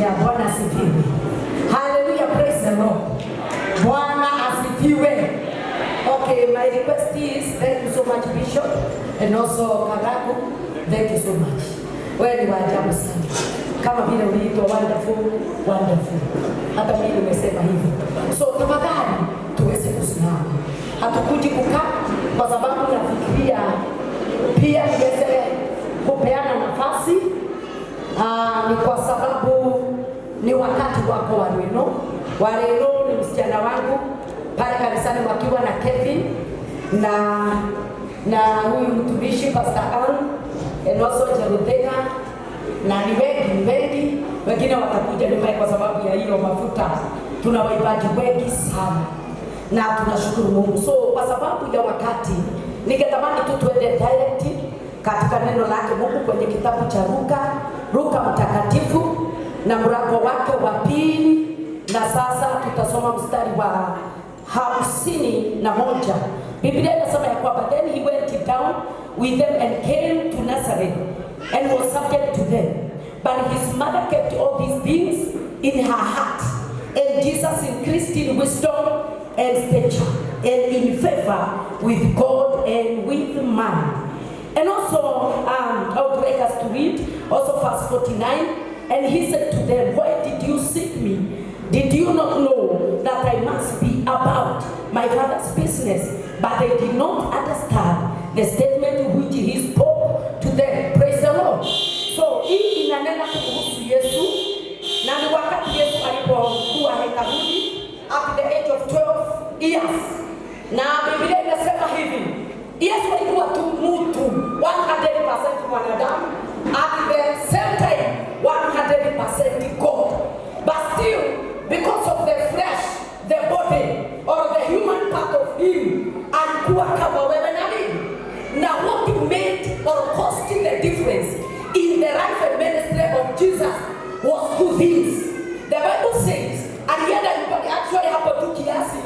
Yeah, Bwana asifiwe. Hallelujah, praise the Lord. Bwana asifiwe. Okay, my request is, thank you so much Bishop and also Kagaku. Thank you so much. Wewe ni waajabu sana. Kama vile uliitwa wonderful, wonderful. Hata mimi nimesema hivyo. So tafadhali tuweze kusimama. Hatukuji kukaa kwa sababu nafikiria pia niweze kupeana nafasi. Ni kwa sababu ni wakati wako wa Reno. Wareno ni msichana wangu pale kanisani wakiwa na Kevin na huyu mtumishi Pastor Ann and also Jerutega na ni wengi wengine watakuja nyuma kwa sababu ya hiyo mafuta. Tuna waibaji wengi sana na tunashukuru Mungu. So kwa sababu ya wakati ningetamani tu tuende direct katika neno lake Mungu kwenye kitabu cha Luka mtakatifu na mlango wake wa 2, na sasa tutasoma mstari wa 51. Biblia inasema ya kwamba then he went down with them and came to Nazareth and was subject to them. But his mother kept all these things in her heart. And Jesus increased in wisdom and stature and in favor with God and with man. And also, I would like us to read also verse 49. And he said to them, why did you seek me? Did you not know that I must be about my Father's business? But they did not understand the statement which he spoke to them. Praise the Lord. So, hii inanena kuhusu Yesu. Na ni wakati Yesu alipokuwa hekaluni at the age of 12 years. Na Biblia inasema hivi, Yesu alikuwa tu mtu 100% mwanadamu, at the same time 100% God. But still, because of the flesh, the body, or the human part of him, alikuwa kama wewe na mimi. Now what made or caused the difference in the life and ministry of Jesus was two things. The Bible says, alienda nyumbani, actually hapo tu kiasi,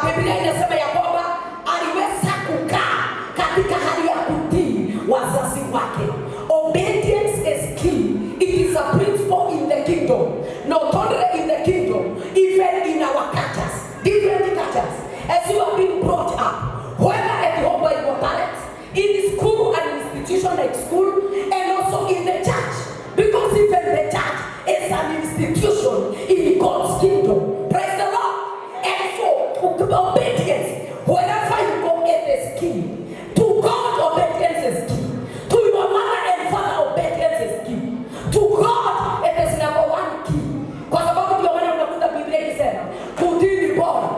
Biblia inasema ya kwamba aliweza kukaa katika hali ya kutii wazazi wake. Obedience is key. It is a principle in the kingdom. Not only in the kingdom, even in our cultures, different cultures. As you have been brought up, whether at home by your parents, in school and institution like school, and also in the church. Because even the church is an institution in God's kingdom. Praise the Lord. And so, obedience, wherever you go, it is key. To God, obedience is key. To your mother and father, obedience is key. To God, it is number one key. Kwa sababu ndio maana unakuta Biblia ikisema kutii ni bora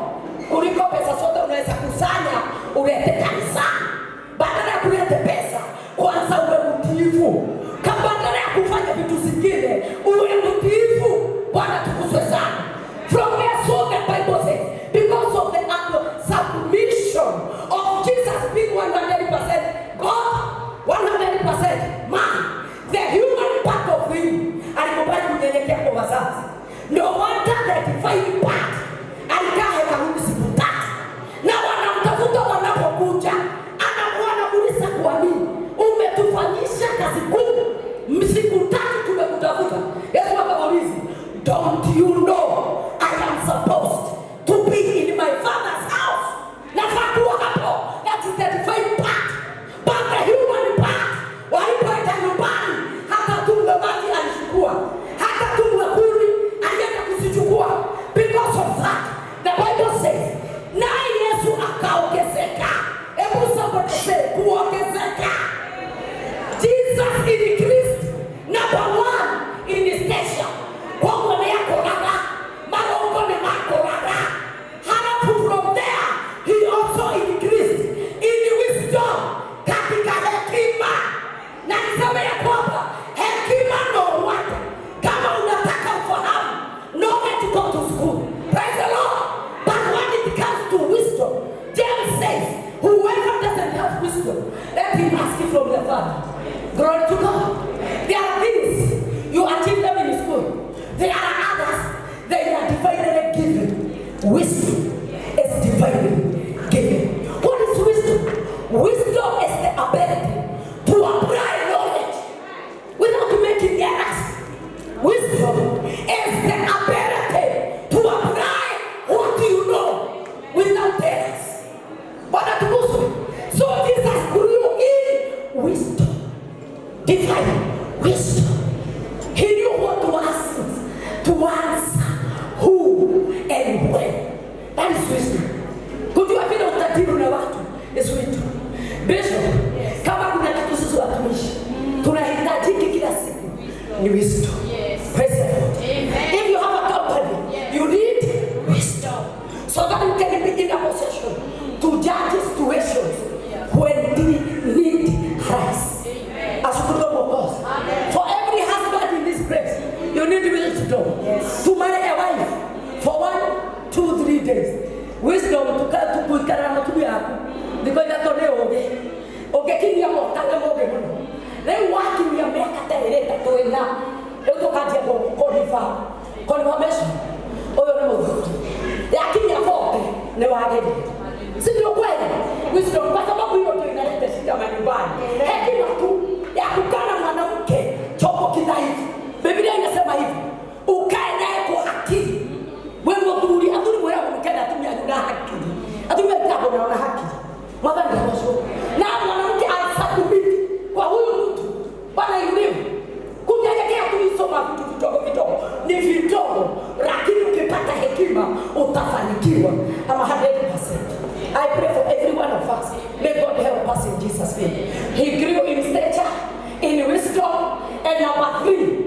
kuliko pesa zote unaweza kusanya ulete kanisani. Badala ya kuleta pesa, kwanza uwe mtiifu. Kama badala ya kufanya vitu zingine, uwe mtiifu. Bwana tukuzwe sana. From there, so the Bible says, because of the submission of Jesus being 100% God, 100% man, the human part of him, alikubali kunyenyekea kwa wazazi. No wonder that divine part alikaa hekaluni siku 3. Na wanamtafuta wanapokuja, anamuuliza kwa nini umetufanyisha kazi kubwa, siku 3 tumekutafuta. Yesu akamuuliza, don't you know I am supposed to be in my Father's house? Nafaa kuwa hapo. That is the divine part. But the human part, walipoenda nyumbani, hata tumwe maji alichukua, hata tumwe kuni alienda kuzichukua. Because of wisdom to marry a wife for 1, 2, 3 days. Wisdom to kuikara na tubu yako. Ndiko igatone oge. Oge kinya motanga moge muno. Leo watu ya miaka taireta toena. Leo tokaje confirmation. Oyo ni mudhuti. Lakini afoke ni wageni. Si ndio kweli? Wisdom kwa sababu hiyo ndio inaleta shida manyumbani. Hekima tu ya kukana mwanamke chombo kidhaifu. Biblia inasema hivi, ukae naye kwa akili. Wewe mzuri, adhuri wewe mkenda atumia na haki. Atumia kitabu na haki. Mwadhani hapo. Na mwanamke asakubiti kwa huyu mtu. Bwana yule. Kunyenyekea tulisoma vitu vidogo. Ni vidogo, lakini ukipata hekima utafanikiwa. Ama 100%. I pray for every one of us. May God help us in Jesus' name. He grew in stature, in wisdom, and number 3,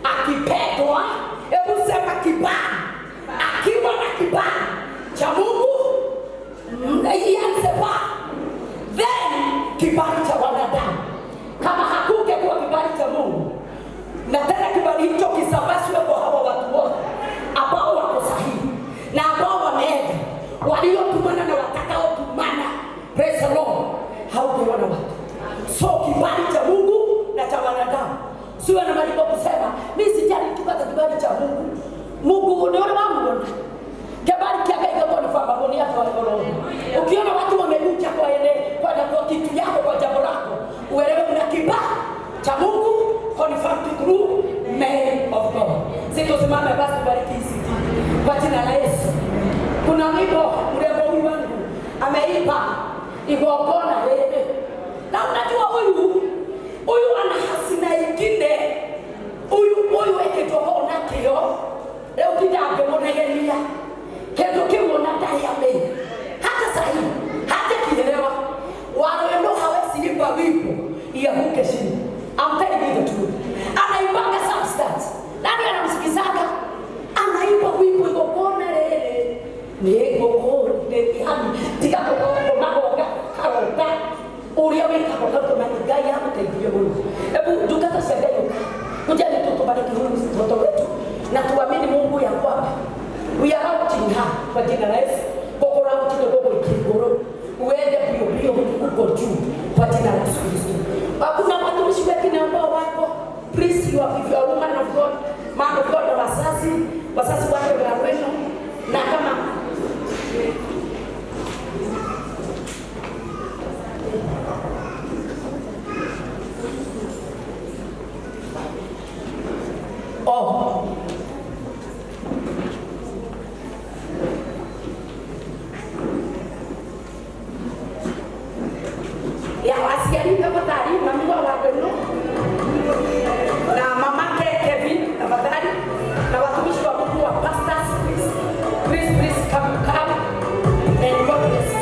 akipendwa, hebu sema kibali. Akiwa na kibali cha Mungu, then kibali cha wanadamu. Kama hakungekuwa kibali cha Mungu, na tena kibali hicho kisambazwe kwa hawa watu wote ambao wako sahihi na ambao wameenda, waliotumana na watakaotumana, praise the Lord, haukuona watu. So kibali cha Mungu na cha wanadamu. Siwe na maliko kusema mimi sijali kipata kibali cha Mungu. Mungu ndio wangu. Kibali kia kaika kwa nifamba boni yako wale. Ukiona watu wamekuja kwa kwa kitu yako, kwa jambo lako, uelewe una kibali cha Mungu, confirm to through man of God. Sisi tusimame basi tubariki hizi kwa jina la Yesu. Kuna wimbo mrembo wangu ameipa igogona wewe. Na unajua huyu ana hasina nyingine. Huyu weke tokona kio. Leo kitambe mwanegenia. Kendo kiona ndani ya mimi. Hata sahi, hata kielewa. Wano hawezi nipa wimbo iamuke chini. I'm telling you the truth. Anaibanga substance. Nani anamsikizaga? Anaiba wimbo igogona lele. Nego ni hani tika kwa magoga karota uria weka kwa kwa manigai hapo taivyo huyu. Hebu tukata sadayo. Kuja ni toto bariki huyu mtoto wetu. Na tuamini Mungu ya kwamba we are out in her kwa jina la Yesu. Kokora mtiko ikigoro. Uende bio huko juu kwa jina la Yesu Kristo. Hakuna watumishi wengine ambao wako. Please you are, if you are woman of God, man of God, wasasi wake wa wenu na kama ya wasiani tafadhali mami wa wapendo na mama Kevin tafadhali na watumishi wa Mungu wa pastors, please come and God bless you.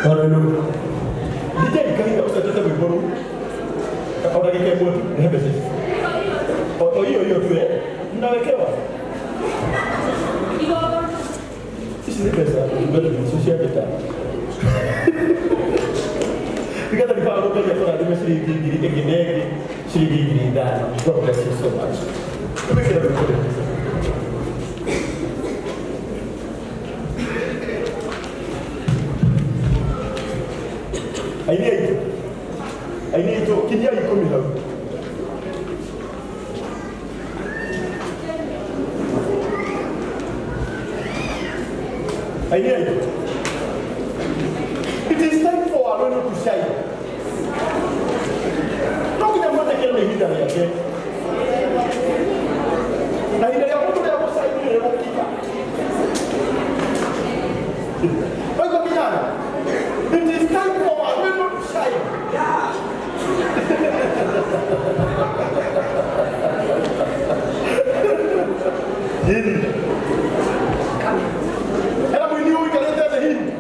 Hallelujah. Dije nikaenda kusatata miboro. Kaona kike mwetu hebese. Hiyo tu mnawekewa. Sisi ni pesa, ndio tunashia data. Nikata ni faru kwa kwa ndio shilingi ingine shilingi ndani. God bless you so much. Tumekea vizuri. Idea aini ito kidia iko mi hau aini ito it is time for our Lord to shine. Don't get more than a leader yake na ile ya mtu ya kusaidia ile mkika wewe kijana it is time for our Lord to shine. Hili era mwini huyu kaleta hili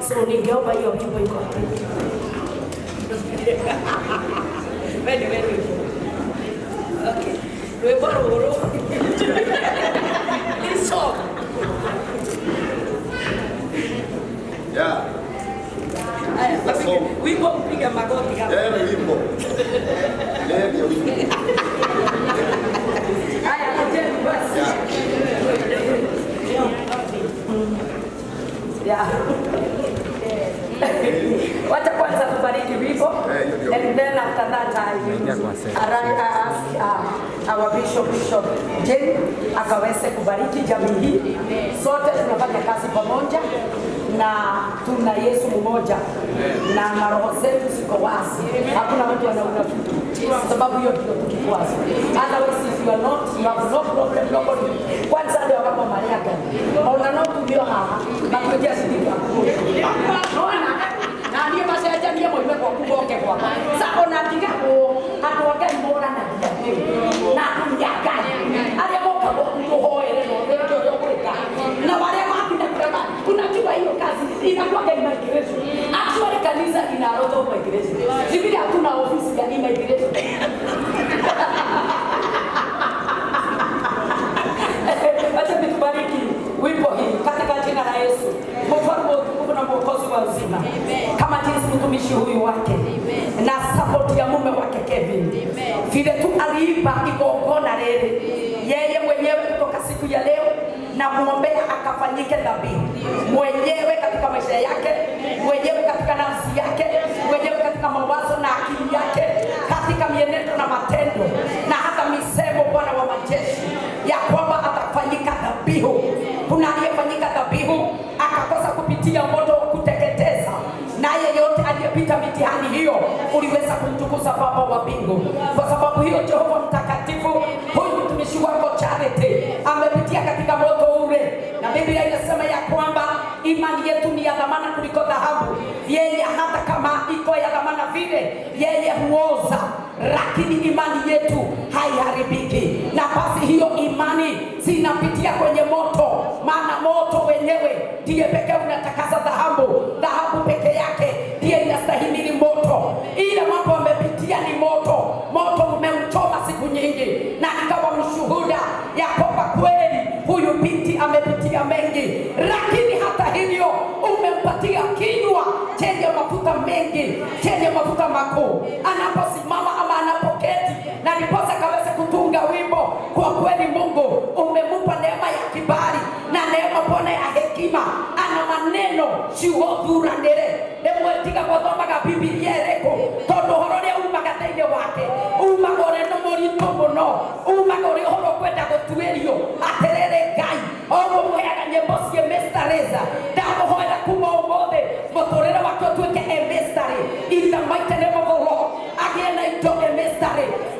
So ningeomba hiyo kipo iko. Very. Okay. Wewe bora uro. It's so. Yeah. Wimbo mpiga magoti kama. Wimbo. Wimbo. Haya, tena basi. Yeah. Wacha kwanza tubariki wimbo and then after that I ask our bishop Jane akaweze kubariki jamii hii. Sote tunafanya kazi pamoja na tuna Yesu mmoja na maroho zetu ziko wazi. Hakuna mtu anaona kitu. Sababu hiyo ndio tukikwaza. Otherwise if you are not, you have no problem nobody. Kwanza ndio kama Maria gani. Ona no ndio haha na kujia sidi kwa. Ona na ndio basi acha ndio mwe kwa kuboke kwa. Sasa ona tinga ko atoke mbona na ndio. Na kunyaga. Ale moka kwa kuhoere no ndio ndio kuleta. Na wale wapi na kama unajua hiyo kazi inakuwa immigration. Actually kanisa ina roho immigration. Sivile hatuna ofisi ya immigration. Acha nitubariki wimbo hii katika jina la Yesu. Mfalme utukufu na mwokozi wa uzima. Kama jinsi mtumishi huyu wake na support ya mume wake Kevin. Vile tu aliipa igongona lele. Yeye mwenyewe kutoka siku ya leo na muombea akafanyike dhabihu. Mwenyewe katika maisha yake, mwenyewe katika nafsi yake, mwenyewe katika mawazo na akili yake, katika katika mienendo na matendo na hata misemo, Bwana wa majeshi, ya kwamba atafanyika dhabihu. Kuna aliyefanyika dhabihu akakosa kupitia moto kuteketeza, na yeyote aliyepita mitihani hiyo uliweza kumtukuza Baba wa mbingu. Kwa sababu hiyo, Jehova mtakatifu, huyu mtumishi wako Charity amepitia katika moto ule, na Biblia inasema ya kwamba imani yetu ni ya dhamana kuliko dhahabu. Yeye hata kama iko ya dhamana vile, yeye huoza, lakini imani yetu haiharibiki. Na basi hiyo imani zinapitia kwenye moto, maana moto wenyewe ndiye pekee unatakasa dhahabu. Dhahabu peke yake ndiye inastahimili moto. Ile mambo amepitia ni moto. Moto umemchoma siku nyingi, na ikawa mshuhuda ya kwamba kweli huyu binti amepitia mengi, lakini hata hivyo umempatia kinywa chenye mafuta mengi, chenye mafuta makuu. Anaposimama ama anapoketi, na ndiposa kaweze kutunga wimbo. Kwa kweli Mungu umempa neema ya kibali na neema Bwana ya hekima. Ana maneno ciothuranire nemwetiga gothomaga Biblia ereko tondu horo ria umaga thĩinĩ wake umaga ũrĩ nĩ mũritũ mũno, umaga ũrĩ ũhoro kwenda gũtuĩrio atĩrĩrĩ Ngai ũmũheaga nyĩmbo cia Mr. ndamũhoera kuma ũmũthĩ mũtũrĩre wake ũtuĩke Mr. in the mighty name of the Lord. Agĩe na indo Mr.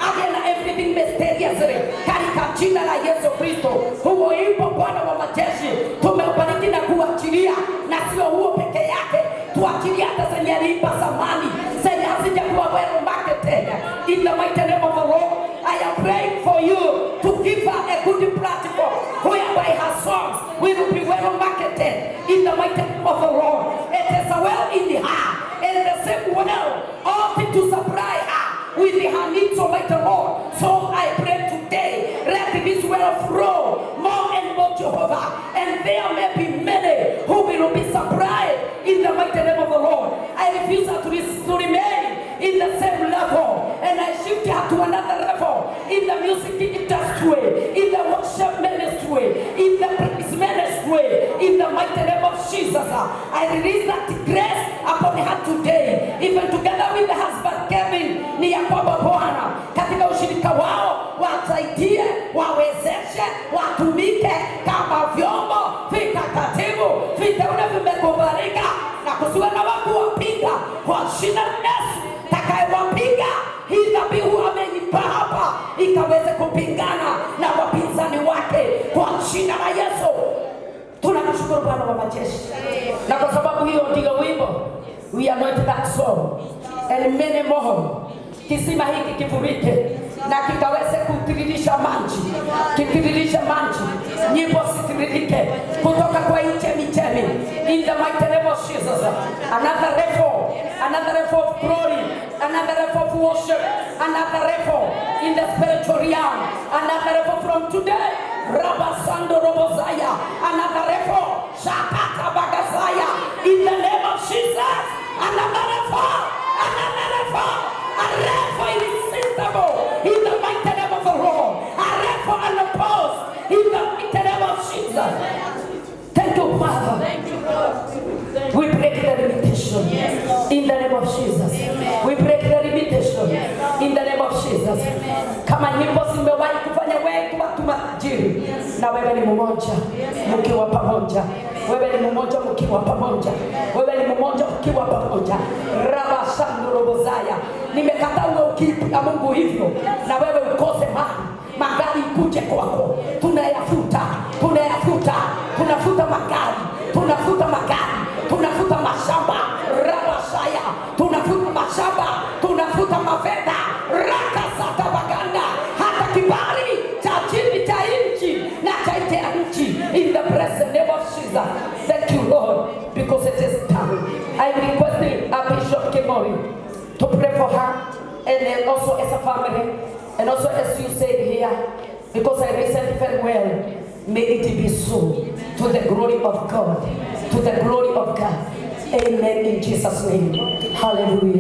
agĩe na everything mysteriously katika jina la Yesu Kristo. Huo ipo Bwana wa majeshi tumeubariki na kuachilia, na sio huo peke yake, tuachilia hata zenye alipa zamani zenye hazijakuwa well marketed. In the mighty name of the Lord, I am praying for you to give her a good platform whereby her songs will be well marketed. In the mighty name of the Lord, it is a well in her, and the same well ought to supply her with her needs, Almighty Lord. So I pray today, let this well flow more and more, Jehovah, and there may be many who will be supplied in the mighty name of the Lord. I refuse to remain in the same level, and I shift her to another level in the music industry, in the worship ministry, in the praise ministry, in the mighty name of Jesus. I release that grace upon her today, even together with the husband Kevin. Ni ya kwamba Bwana katika ushirika wao wasaidie, wawezeshe, watumike kama vyombo vitakatifu, viteule vimekubalika, na kusiwe na watu wapinga kwa jina la Yesu. Takayewapiga hii dhabihu ameipa hapa ikaweze kupingana na wapinzani wake kwa jina la Yesu. Tunamshukuru Bwana wa majeshi, na kwa sababu hiyo ndio wimbo we anoint that song and many more. Kisima hiki kifurike na kikaweze kutiririsha maji, kitiririsha maji, nyimbo zitiririke kutoka kwa chemichemi. In the mighty name of Jesus, another level of glory, another level of worship, another level in the spiritual realm, another level from today. Rabasando Robozaya, another level, Shakata Bagazaya, in the name of Jesus, another level, a level irresistible, in the mighty name of the Lord, a level unopposed, in the mighty name of Jesus. Thank you, Father. Thank you, God. We break the limitation in the name of Jesus. We break the limitation in the name of Jesus. Kama nyimbo zimewahi kufanya wengi watu matajiri, na wewe ni mmoja mkiwa pamoja. Wewe ni mmoja mkiwa pamoja. Wewe ni mmoja mkiwa pamoja. Rabasando Robozaya. Nimekataa uwe ukipiga Mungu hivyo, na wewe ukose mali. Magari kuje kwako. Tunayafuta magari. Tunafuta mashamba. Rabasaya. Tunafuta mashamba. Tunafuta mafedha. Rakasata baganda. Hata kibali cha chini cha nchi na cha nje ya nchi. In the blessed name of Jesus. Thank you, Lord, because it is done. I request Bishop Kemori to pray for her, and then also as a family, and also as you said here, because I listened very well. May it be so, to the glory of God, to the glory of God. Amen, in Jesus' name. Hallelujah.